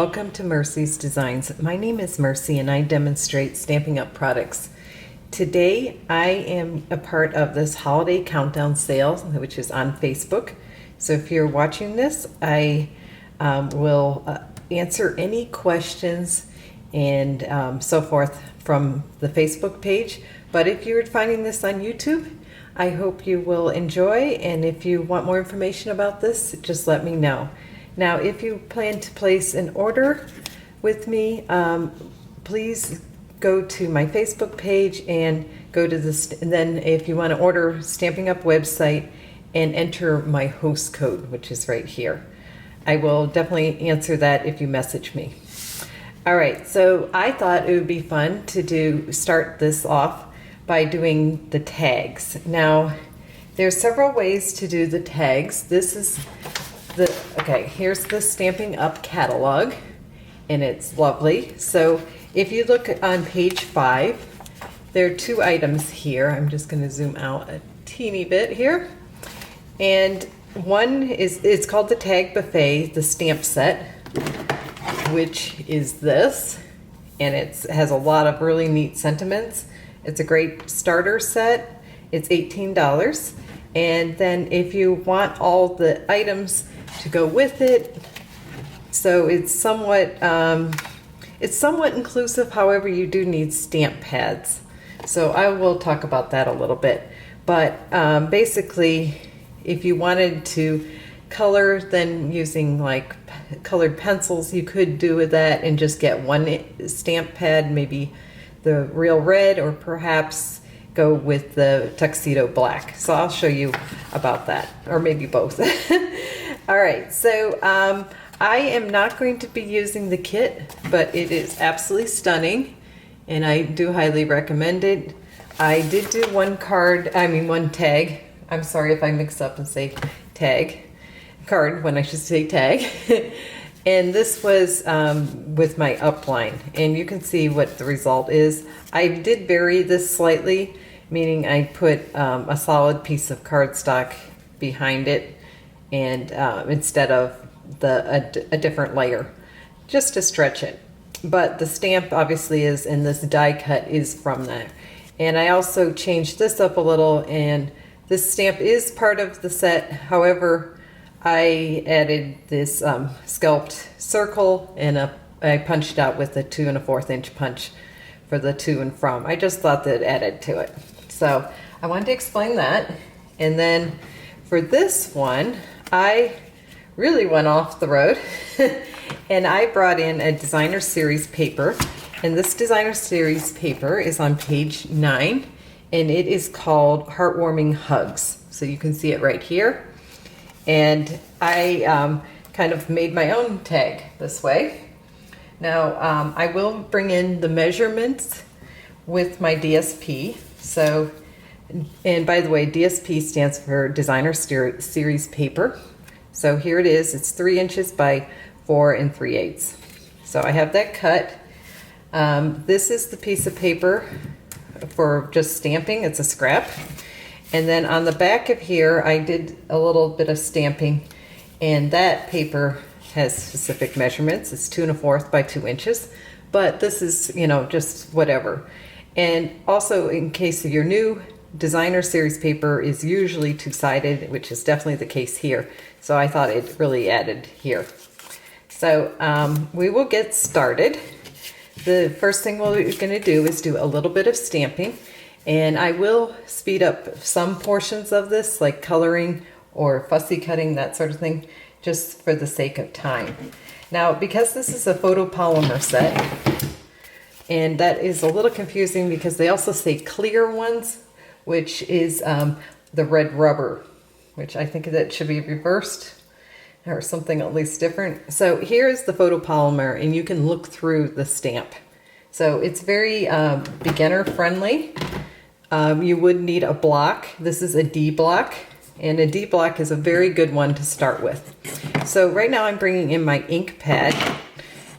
Welcome to Mercy's Designs. My name is Mercy and I demonstrate Stampin' Up! Products. Today I am a part of this holiday countdown sale, which is on Facebook. So if you're watching this, I will answer any questions and so forth from the Facebook page. But if you're finding this on YouTube, I hope you will enjoy, and if you want more information about this, just let me know. Now, if you plan to place an order with me, please go to my Facebook page and go to this, and then if you want to order Stampin' Up! Website, and enter my host code, which is right here. I will definitely answer that if you message me. All right, so I thought it would be fun to start this off by doing the tags. Now, there's several ways to do the tags. This is here's the Stampin' Up! Catalog, and it's lovely. So if you look on page 5, there are 2 items here. I'm just going to zoom out a teeny bit here. And one it's called the Tag Buffet, the stamp set, which is this, and it has a lot of really neat sentiments. It's a great starter set. It's $18. And then if you want all the items to go with it, so it's somewhat inclusive. However, you do need stamp pads. So I will talk about that a little bit. But basically, if you wanted to color, then using like colored pencils, you could do with that and just get one stamp pad, maybe the real red, or perhaps go with the Tuxedo black. So I'll show you about that, or maybe both. All right, so I am not going to be using the kit, but it is absolutely stunning, and I do highly recommend it. I did do one tag. I'm sorry if I mix up and say card when I should say tag. And this was with my upline, and you can see what the result is. I did vary this slightly, meaning I put a solid piece of cardstock behind it, and instead of a different layer, just to stretch it. But the stamp obviously is, and this die cut is from that. And I also changed this up a little, and this stamp is part of the set. However, I added this scalped circle, and I punched out with a 2 1/4 inch punch for the to and from. I just thought that added to it. So I wanted to explain that. And then for this one, I really went off the road and I brought in a designer series paper. And this designer series paper is on page 9, and it is called Heartwarming Hugs. So you can see it right here. And I kind of made my own tag this way. Now I will bring in the measurements with my DSP. So, and by the way, DSP stands for Designer Series Paper. So here it is. It's 3 inches by 4 3/8. So I have that cut. This is the piece of paper for just stamping. It's a scrap. And then on the back of here, I did a little bit of stamping, and that paper has specific measurements. It's 2 1/4 by 2 inches, but this is, just whatever. And also, in case you're new, designer series paper is usually 2-sided, which is definitely the case here. So I thought it really added here. So we will get started. The first thing we're going to do is do a little bit of stamping. And I will speed up some portions of this, like coloring or fussy cutting, that sort of thing, just for the sake of time. Now, because this is a photopolymer set, and that is a little confusing because they also say clear ones, which is the red rubber, which I think that should be reversed or something at least different. So here's the photopolymer, and you can look through the stamp. So it's very beginner friendly. You would need a block. This is a D block, and a D block is a very good one to start with. So right now I'm bringing in my ink pad,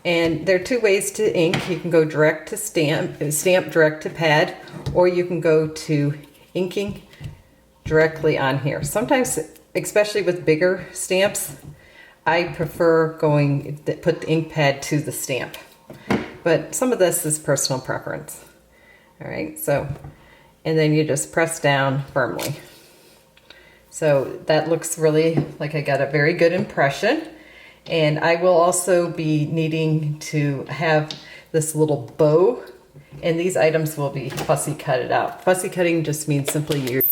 and there are 2 ways to ink. You can go direct to stamp direct to pad, or you can go to inking directly on here. Sometimes, especially with bigger stamps, I prefer put the ink pad to the stamp. But some of this is personal preference. All right, so, and then you just press down firmly. So that looks really like I got a very good impression. And I will also be needing to have this little bow, and these items will be fussy cutted out. Fussy cutting just means simply you're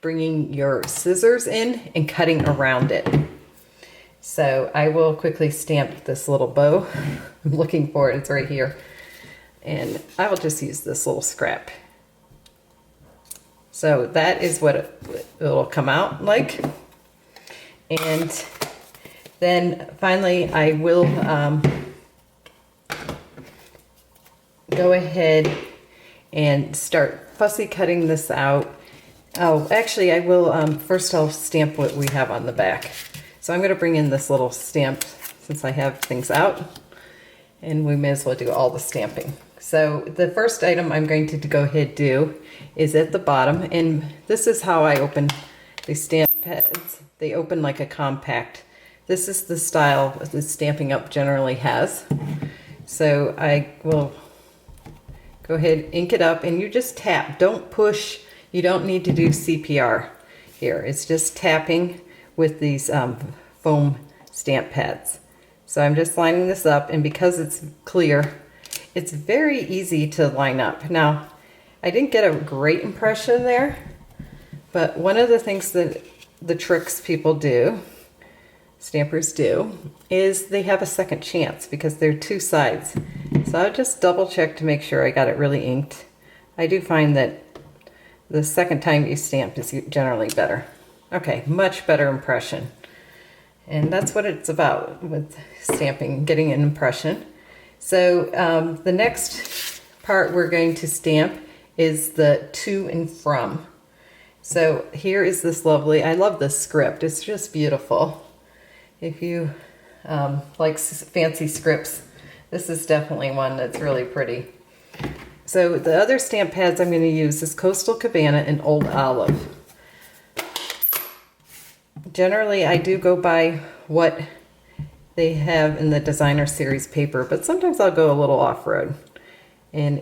bringing your scissors in and cutting around it. So I will quickly stamp this little bow. I'm looking for it, it's right here. And I will just use this little scrap. So that is what it'll come out like. And then finally I will go ahead and start fussy cutting this out. Oh, actually I will, first I'll stamp what we have on the back. So I'm going to bring in this little stamp since I have things out, and we may as well do all the stamping. So the first item I'm going to go ahead and do is at the bottom, and this is how I open the stamp pads. They open like a compact. This is the style the Stampin' Up! Generally has. So I will go ahead, ink it up, and you just tap. Don't push. You don't need to do CPR here. It's just tapping with these foam stamp pads. So I'm just lining this up, and because it's clear, it's very easy to line up. Now, I didn't get a great impression there, but one of the things that the tricks people do, stampers do, is they have a second chance because they're two sides. So I'll just double check to make sure I got it really inked. I do find that the second time you stamp is generally better. Okay, much better impression. And that's what it's about with stamping, getting an impression. So the next part we're going to stamp is the to and from. So here is this lovely, I love this script, it's just beautiful. If you like fancy scripts, this is definitely one that's really pretty. So the other stamp pads I'm going to use is Coastal Cabana and Old Olive. Generally, I do go by what they have in the designer series paper, but sometimes I'll go a little off-road. And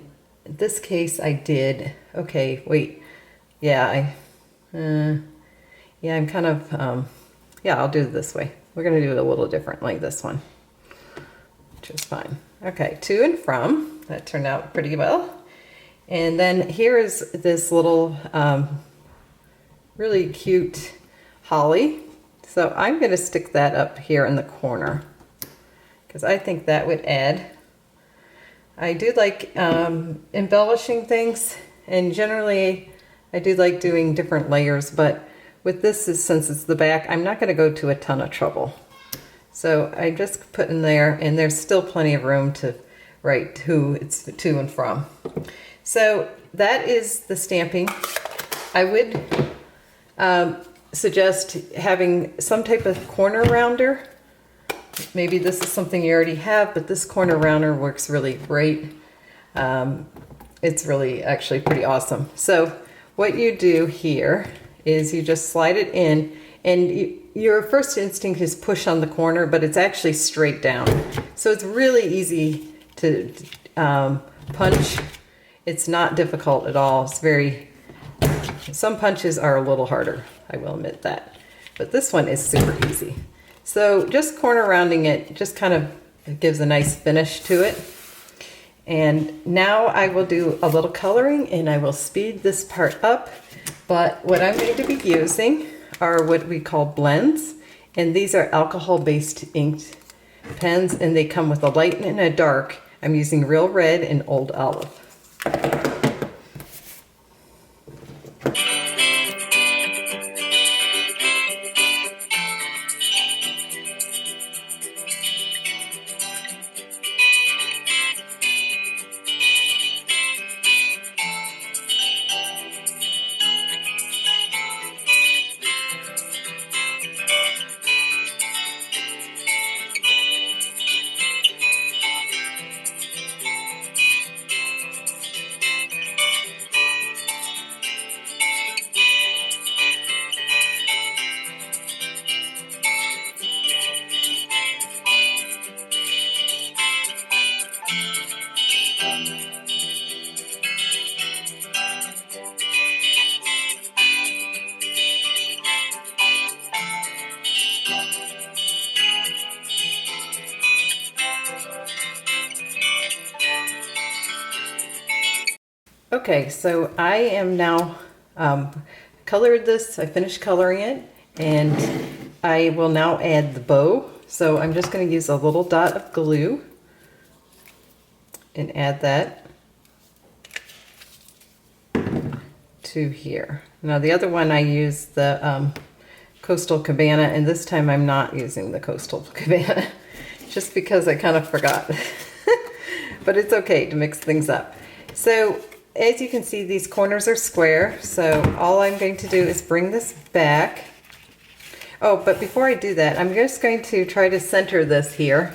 in this case, I did. Okay, wait. Yeah, I'm kind of, yeah, I'll do it this way. We're going to do it a little differently, this one, which is fine. Okay, to and from. That turned out pretty well. And then here is this little really cute holly. So I'm going to stick that up here in the corner because I think that would add. I do like embellishing things, and generally I do like doing different layers, but with this, since it's the back, I'm not going to go to a ton of trouble. So I just put in there, and there's still plenty of room to write who it's to and from. So that is the stamping. I would suggest having some type of corner rounder. Maybe this is something you already have, but this corner rounder works really great. It's really actually pretty awesome. So what you do here is you just slide it in, and your first instinct is push on the corner, but it's actually straight down. So it's really easy to punch. It's not difficult at all. It's very, some punches are a little harder, I will admit that. But this one is super easy. So just corner rounding it just kind of gives a nice finish to it. And now I will do a little coloring, and I will speed this part up. But what I'm going to be using are what we call blends. And these are alcohol-based inked pens, and they come with a light and a dark. I'm using Real Red and Old Olive. Okay, so I am now colored this. I finished coloring it, and I will now add the bow. So I'm just going to use a little dot of glue and add that to here. Now the other one I used the Coastal Cabana, and this time I'm not using the Coastal Cabana just because I kind of forgot. But it's okay to mix things up. So as you can see, these corners are square, so all I'm going to do is bring this back. Oh, but before I do that, I'm just going to try to center this here.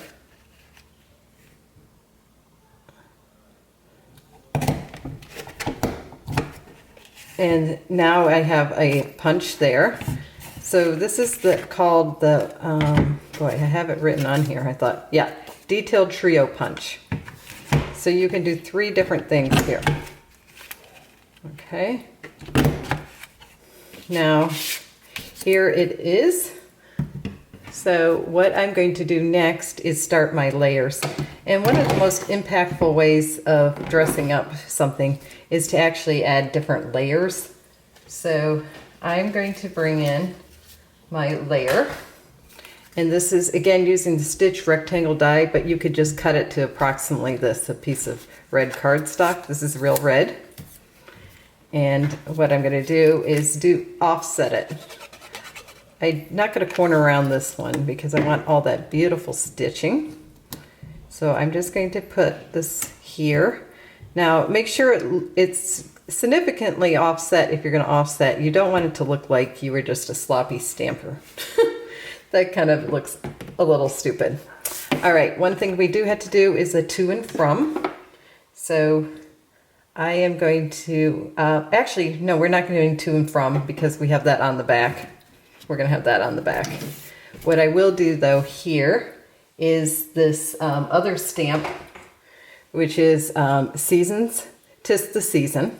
And now I have a punch there. So this is called the, boy, I have it written on here, I thought, yeah, Detailed Trio Punch. So you can do 3 different things here. Okay. Now, here it is. So what I'm going to do next is start my layers. And one of the most impactful ways of dressing up something is to actually add different layers. So I'm going to bring in my layer. And this is, again, using the stitch rectangle die, but you could just cut it to approximately this, a piece of red cardstock. This is real red. And what I'm going to do is offset it. I'm not going to corner around this one because I want all that beautiful stitching. So I'm just going to put this here. Now make sure it's significantly offset if you're going to offset. You don't want it to look like you were just a sloppy stamper. That kind of looks a little stupid. All right, one thing we do have to do is a to and from. So I am going to, actually, no, we're not going to do to and from because we have that on the back. We're going to have that on the back. What I will do though here is this other stamp, which is Seasons, 'Tis the Season.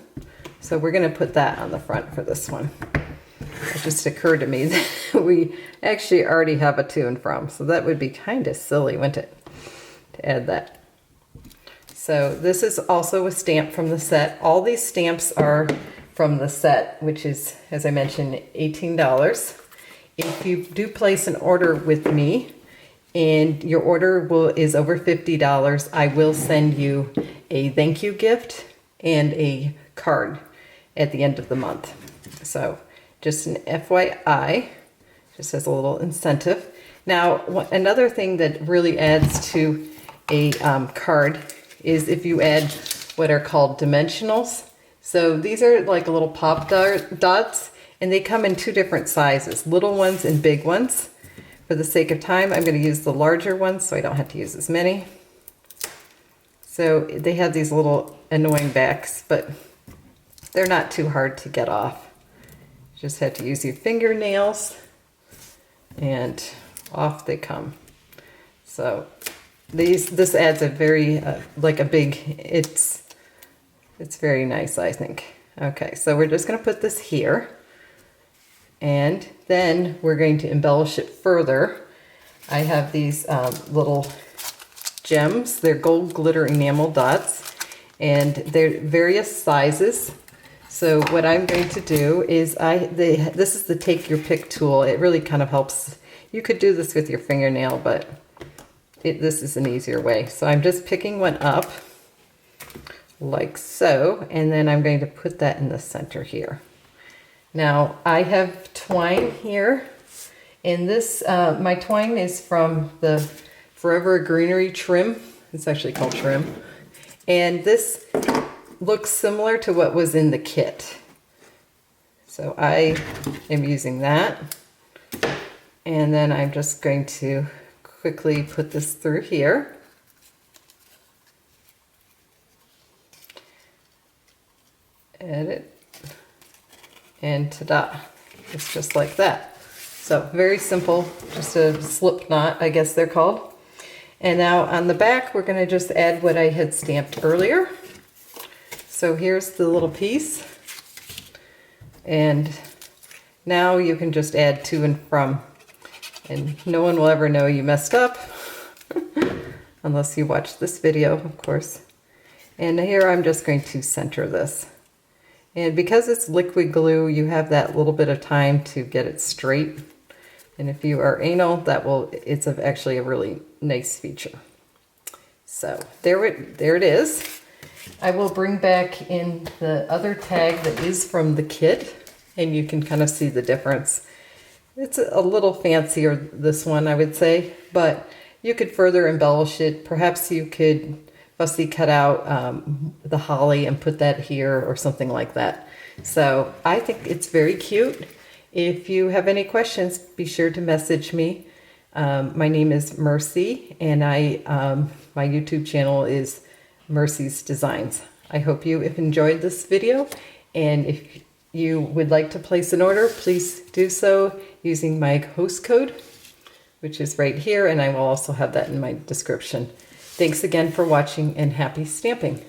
So we're going to put that on the front for this one. It just occurred to me that we actually already have a to and from. So that would be kind of silly, wouldn't it, to add that. So this is also a stamp from the set. All these stamps are from the set, which is, as I mentioned, $18. If you do place an order with me and your order is over $50, I will send you a thank you gift and a card at the end of the month. So just an FYI, just as a little incentive. Now, another thing that really adds to a card is if you add what are called dimensionals. So these are like little pop dots, and they come in 2 different sizes, little ones and big ones. For the sake of time, I'm going to use the larger ones so I don't have to use as many. So they have these little annoying backs, but they're not too hard to get off. You just have to use your fingernails and off they come. So this adds a very, like a big, it's very nice, I think. Okay, so we're just going to put this here. And then we're going to embellish it further. I have these little gems. They're gold glitter enamel dots. And they're various sizes. So what I'm going to do is, this is the take your pick tool. It really kind of helps. You could do this with your fingernail, but this is an easier way. So I'm just picking one up like so, and then I'm going to put that in the center here. Now I have twine here, and this, my twine is from the Forever Greenery trim. It's actually called trim. And this looks similar to what was in the kit. So I am using that. And then I'm just going to quickly put this through here. Edit. And ta-da, it's just like that. So very simple, just a slip knot, I guess they're called. And now on the back, we're gonna just add what I had stamped earlier. So here's the little piece. And now you can just add to and from. And no one will ever know you messed up, unless you watch this video, of course. And here I'm just going to center this. And because it's liquid glue, you have that little bit of time to get it straight. And if you are anal, it's actually a really nice feature. So there it is. I will bring back in the other tag that is from the kit, and you can kind of see the difference. It's a little fancier, this one, I would say, but you could further embellish it. Perhaps you could fussy cut out the holly and put that here or something like that. So I think it's very cute. If you have any questions, be sure to message me. My name is Mercy, and my YouTube channel is Mercy's Designs. I hope you have enjoyed this video, and if you would like to place an order, please do so using my host code, which is right here, and I will also have that in my description. Thanks again for watching, and happy stamping!